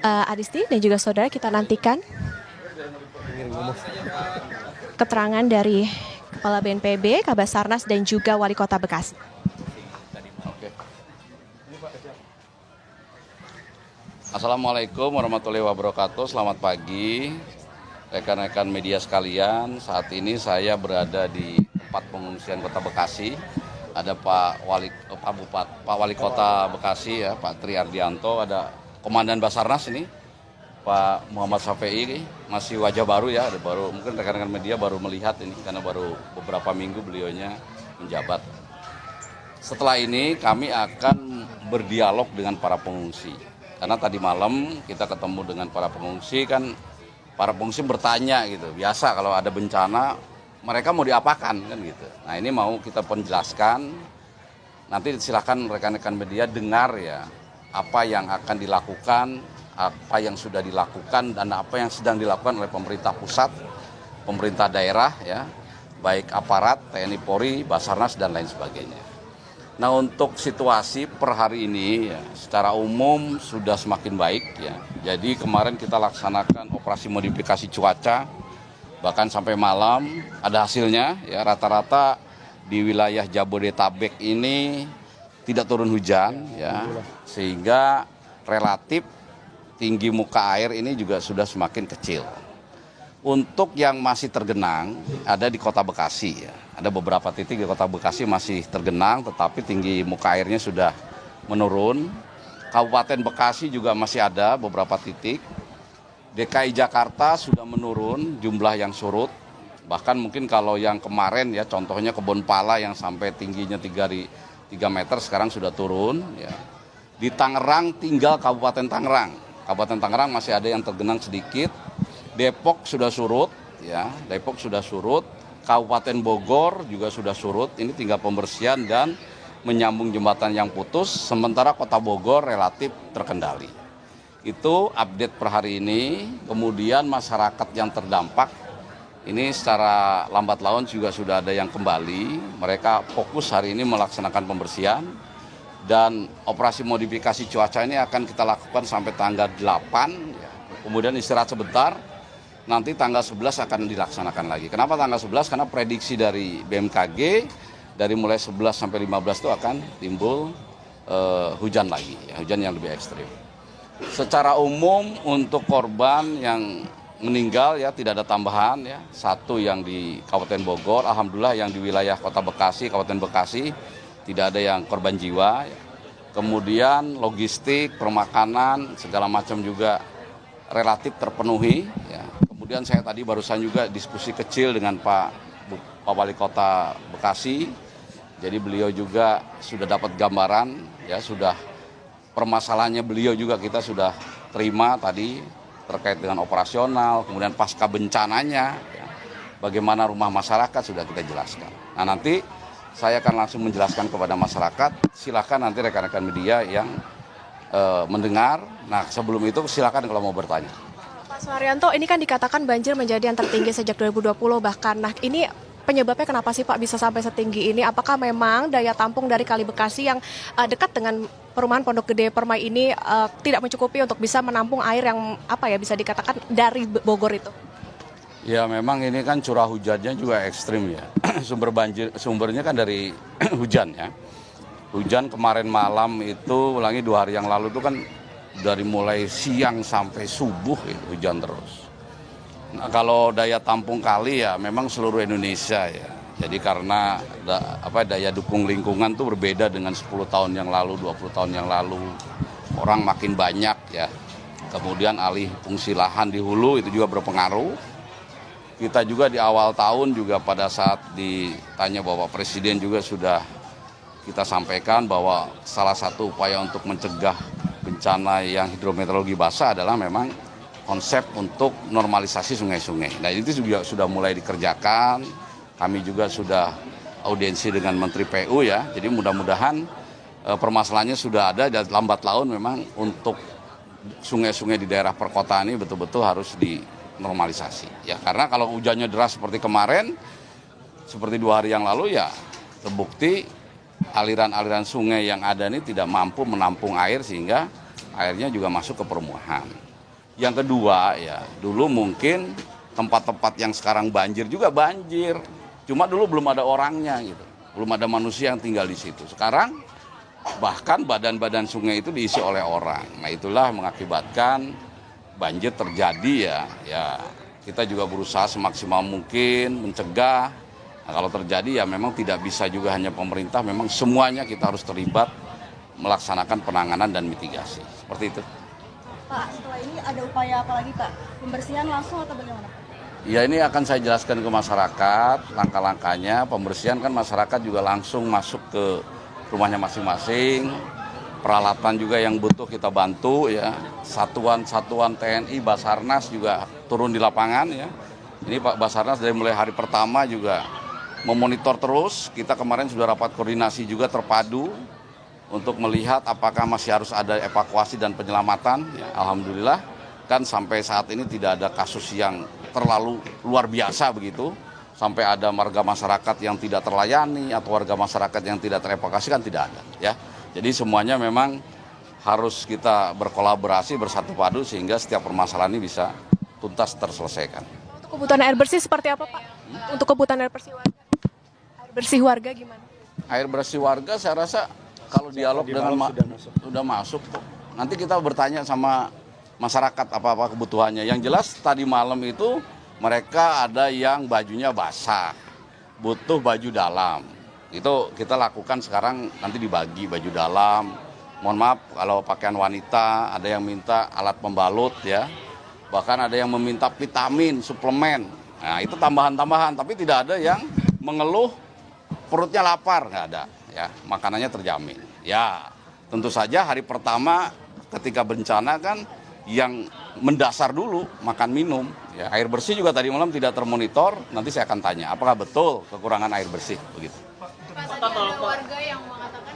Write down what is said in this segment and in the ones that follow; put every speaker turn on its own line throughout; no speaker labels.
Adisti dan juga saudara, kita nantikan keterangan dari Kepala BNPB, Kabasarnas dan juga Wali Kota Bekasi.
Assalamualaikum warahmatullahi wabarakatuh. Selamat pagi rekan-rekan media sekalian. Saat ini saya berada di tempat pengungsian Kota Bekasi. Ada Pak Wali Kota Bekasi ya, Pak Tri Ardianto, ada Komandan Basarnas ini, Pak Muhammad Safei, masih wajah baru ya, mungkin rekan-rekan media baru melihat ini karena baru beberapa minggu beliaunya menjabat. Setelah ini kami akan berdialog dengan para pengungsi. Karena tadi malam kita ketemu dengan para pengungsi, kan para pengungsi bertanya gitu, biasa kalau ada bencana mereka mau diapakan kan gitu. Nah ini mau kita penjelaskan, nanti silakan rekan-rekan media dengar ya apa yang akan dilakukan, apa yang sudah dilakukan dan apa yang sedang dilakukan oleh pemerintah pusat, pemerintah daerah ya, baik aparat, TNI Polri, Basarnas dan lain sebagainya. Nah untuk situasi per hari ini ya, secara umum sudah semakin baik ya. Jadi kemarin kita laksanakan operasi modifikasi cuaca, bahkan sampai malam ada hasilnya ya, rata-rata di wilayah Jabodetabek ini tidak turun hujan ya, sehingga relatif tinggi muka air ini juga sudah semakin kecil. Untuk yang masih tergenang ada di Kota Bekasi ya. Ada beberapa titik di Kota Bekasi masih tergenang tetapi tinggi muka airnya sudah menurun. Kabupaten Bekasi juga masih ada beberapa titik. DKI Jakarta sudah menurun jumlah yang surut. Bahkan mungkin kalau yang kemarin ya, contohnya Kebonpala yang sampai tingginya 3 meter sekarang sudah turun ya. Di Tangerang tinggal Kabupaten Tangerang. Kabupaten Tangerang masih ada yang tergenang sedikit. Depok sudah surut ya, Depok sudah surut. Kabupaten Bogor juga sudah surut. Ini tinggal pembersihan dan menyambung jembatan yang putus. Sementara Kota Bogor relatif terkendali. Itu update per hari ini. Kemudian masyarakat yang terdampak ini secara lambat laun juga sudah ada yang kembali. Mereka fokus hari ini melaksanakan pembersihan. Dan operasi modifikasi cuaca ini akan kita lakukan sampai tanggal 8. Ya. Kemudian istirahat sebentar. Nanti tanggal 11 akan dilaksanakan lagi. Kenapa tanggal 11? Karena prediksi dari BMKG dari mulai 11 sampai 15 itu akan timbul hujan lagi, ya, hujan yang lebih ekstrim. Secara umum untuk korban yang meninggal ya tidak ada tambahan ya. Satu yang di Kabupaten Bogor, alhamdulillah yang di wilayah Kota Bekasi, Kabupaten Bekasi tidak ada yang korban jiwa. Ya. Kemudian logistik, permakanan, segala macam juga relatif terpenuhi. Ya. Kemudian saya tadi barusan juga diskusi kecil dengan Pak Wali Kota Bekasi. Jadi beliau juga sudah dapat gambaran, ya sudah permasalahannya beliau juga kita sudah terima tadi terkait dengan operasional, kemudian pasca bencananya, ya, bagaimana rumah masyarakat sudah kita jelaskan. Nah nanti saya akan langsung menjelaskan kepada masyarakat, silakan nanti rekan-rekan media yang mendengar. Nah sebelum itu silakan kalau mau bertanya.
Pak Suharyanto, ini kan dikatakan banjir menjadi yang tertinggi sejak 2020 bahkan. Nah ini penyebabnya kenapa sih Pak bisa sampai setinggi ini? Apakah memang daya tampung dari Kali Bekasi yang dekat dengan perumahan Pondok Gede Permai ini tidak mencukupi untuk bisa menampung air yang bisa dikatakan dari Bogor itu?
Ya memang ini kan curah hujannya juga ekstrim ya. Sumbernya kan dari hujan ya. Hujan kemarin malam itu, ulangi 2 hari yang lalu itu kan dari mulai siang sampai subuh itu hujan terus. Nah, kalau daya tampung kali ya memang seluruh Indonesia ya. Jadi karena daya dukung lingkungan tuh berbeda dengan 10 tahun yang lalu, 20 tahun yang lalu. Orang makin banyak ya. Kemudian alih fungsi lahan di hulu itu juga berpengaruh. Kita juga di awal tahun juga pada saat ditanya Bapak Presiden juga sudah kita sampaikan bahwa salah satu upaya untuk mencegah bencana yang hidrometeorologi basah adalah memang konsep untuk normalisasi sungai-sungai. Nah itu juga sudah mulai dikerjakan, kami juga sudah audiensi dengan Menteri PU ya, jadi mudah-mudahan permasalahannya sudah ada dan lambat laun memang untuk sungai-sungai di daerah perkotaan ini betul-betul harus dinormalisasi. Ya karena kalau hujannya deras seperti kemarin, seperti 2 hari yang lalu ya terbukti aliran-aliran sungai yang ada ini tidak mampu menampung air sehingga airnya juga masuk ke permukaan. Yang kedua ya, dulu mungkin tempat-tempat yang sekarang banjir juga banjir. Cuma dulu belum ada orangnya gitu. Belum ada manusia yang tinggal di situ. Sekarang bahkan badan-badan sungai itu diisi oleh orang. Nah, itulah mengakibatkan banjir terjadi ya. Ya, kita juga berusaha semaksimal mungkin mencegah. Nah, kalau terjadi ya memang tidak bisa juga hanya pemerintah, memang semuanya kita harus terlibat melaksanakan penanganan dan mitigasi. Seperti itu.
Pak, setelah ini ada upaya apa lagi Pak? Pembersihan langsung atau bagaimana?
Ya, ini akan saya jelaskan ke masyarakat, langkah-langkahnya. Pembersihan kan masyarakat juga langsung masuk ke rumahnya masing-masing. Peralatan juga yang butuh kita bantu ya. Satuan-satuan TNI, Basarnas juga turun di lapangan ya. Ini Pak Basarnas dari mulai hari pertama juga memonitor terus. Kita kemarin sudah rapat koordinasi juga terpadu untuk melihat apakah masih harus ada evakuasi dan penyelamatan. Ya, alhamdulillah kan sampai saat ini tidak ada kasus yang terlalu luar biasa begitu. Sampai ada warga masyarakat yang tidak terlayani atau warga masyarakat yang tidak terevakuasi kan tidak ada ya. Jadi semuanya memang harus kita berkolaborasi bersatu padu sehingga setiap permasalahan ini bisa tuntas terselesaikan.
Untuk kebutuhan air bersih seperti apa Pak? Untuk kebutuhan air bersih warga? Air bersih warga gimana?
Air bersih warga saya rasa kalau dialog dengan sudah masuk kok. Nanti kita bertanya sama masyarakat apa-apa kebutuhannya. Yang jelas tadi malam itu mereka ada yang bajunya basah, butuh baju dalam. Itu kita lakukan sekarang, nanti dibagi baju dalam. Mohon maaf kalau pakaian wanita, ada yang minta alat pembalut ya. Bahkan ada yang meminta vitamin, suplemen. Nah, itu tambahan-tambahan, tapi tidak ada yang mengeluh perutnya lapar, nggak ada. Ya, makanannya terjamin. Ya, tentu saja hari pertama ketika bencana kan yang mendasar dulu makan minum. Ya, air bersih juga tadi malam tidak termonitor. Nanti saya akan tanya apakah betul kekurangan air bersih begitu.
Pak, tadi ada warga yang mengatakan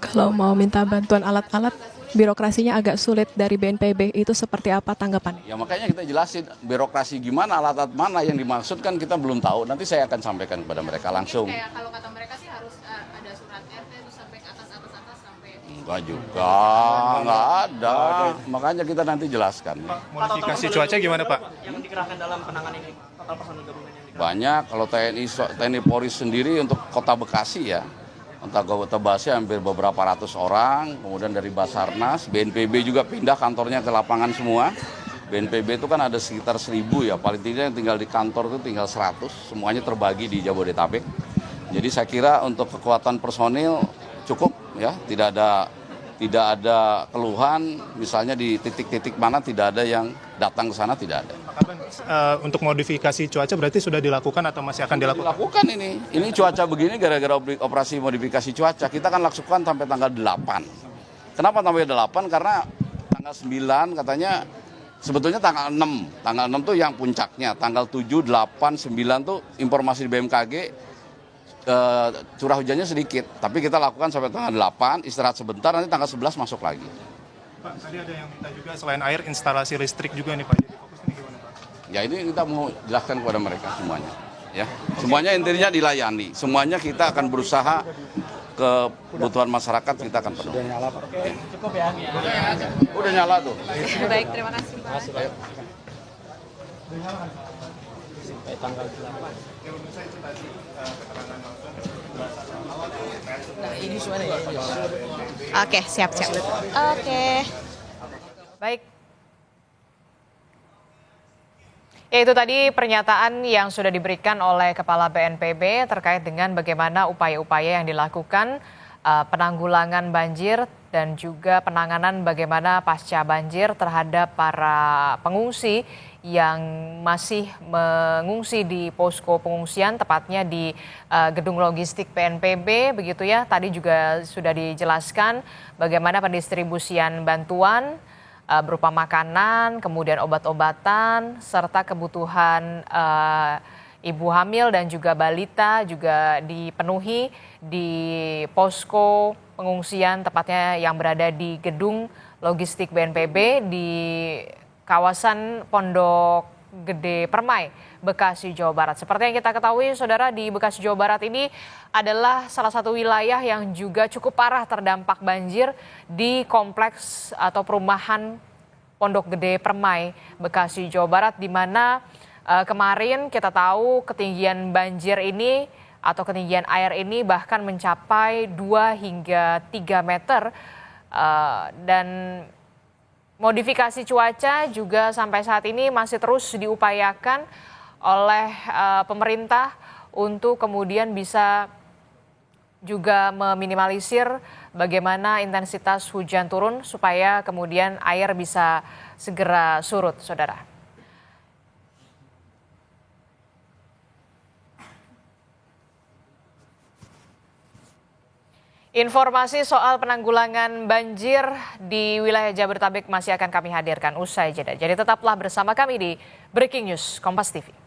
kalau mau minta bantuan alat-alat, birokrasinya agak sulit dari BNPB. Itu seperti apa tanggapannya?
Ya makanya kita jelasin birokrasi gimana, alat-alat mana yang dimaksud kan kita belum tahu. Nanti saya akan sampaikan kepada mereka langsung.
Kayak kalau kata mereka sih harus ada surat RT terus sampai ke atas sampai.
Enggak juga, enggak ada. Makanya kita nanti jelaskan.
Modifikasi cuaca gimana Pak?
Yang dikerahkan dalam penanganan ini, total personil gabungan yang dikerahkan.
Banyak, kalau TNI Polri sendiri untuk Kota Bekasi ya. Untuk Kota Bekasi hampir beberapa ratus orang, kemudian dari Basarnas, BNPB juga pindah kantornya ke lapangan semua. BNPB itu kan ada sekitar 1.000 ya, paling tidak yang tinggal di kantor itu tinggal 100, semuanya terbagi di Jabodetabek. Jadi saya kira untuk kekuatan personil cukup ya, tidak ada keluhan, misalnya di titik-titik mana tidak ada yang datang ke sana, tidak ada.
Untuk modifikasi cuaca berarti sudah dilakukan atau masih akan dilakukan?
Dilakukan ini cuaca begini gara-gara operasi modifikasi cuaca. Kita kan lakukan sampai tanggal 8. Kenapa sampai 8? Karena tanggal 9 katanya sebetulnya tanggal 6. Tanggal 6 tuh yang puncaknya. Tanggal 7, 8, 9 tuh informasi di BMKG curah hujannya sedikit. Tapi kita lakukan sampai tanggal 8, istirahat sebentar, nanti tanggal 11 masuk lagi.
Pak, tadi ada yang minta juga selain air instalasi listrik juga nih Pak. Jadi fokus ini gimana Pak?
Ya ini kita mau jelaskan kepada mereka semuanya. Ya, semuanya intinya dilayani. Semuanya kita akan berusaha kebutuhan masyarakat kita akan penuhi.
Sudah nyala Pak. Oke, cukup ya.
Udah nyala tuh.
Baik, terima kasih Pak.
Sampai tanggal 8. Ini suara ya.
Oke, siap.
Oke.
Baik. Ya, itu tadi pernyataan yang sudah diberikan oleh Kepala BNPB terkait dengan bagaimana upaya-upaya yang dilakukan penanggulangan banjir dan juga penanganan bagaimana pasca banjir terhadap para pengungsi yang masih mengungsi di posko pengungsian, tepatnya di gedung logistik BNPB, begitu ya. Tadi juga sudah dijelaskan bagaimana pendistribusian bantuan berupa makanan, kemudian obat-obatan, serta kebutuhan ibu hamil dan juga balita juga dipenuhi di posko pengungsian, tepatnya yang berada di gedung logistik BNPB di kawasan Pondok Gede Permai, Bekasi, Jawa Barat. Seperti yang kita ketahui, saudara, di Bekasi, Jawa Barat ini adalah salah satu wilayah yang juga cukup parah terdampak banjir di kompleks atau perumahan Pondok Gede Permai, Bekasi, Jawa Barat, di mana kemarin kita tahu ketinggian banjir ini atau ketinggian air ini bahkan mencapai 2 hingga 3 meter dan modifikasi cuaca juga sampai saat ini masih terus diupayakan oleh pemerintah untuk kemudian bisa juga meminimalisir bagaimana intensitas hujan turun supaya kemudian air bisa segera surut, saudara. Informasi soal penanggulangan banjir di wilayah Jabodetabek masih akan kami hadirkan usai jeda. Jadi tetaplah bersama kami di Breaking News Kompas TV.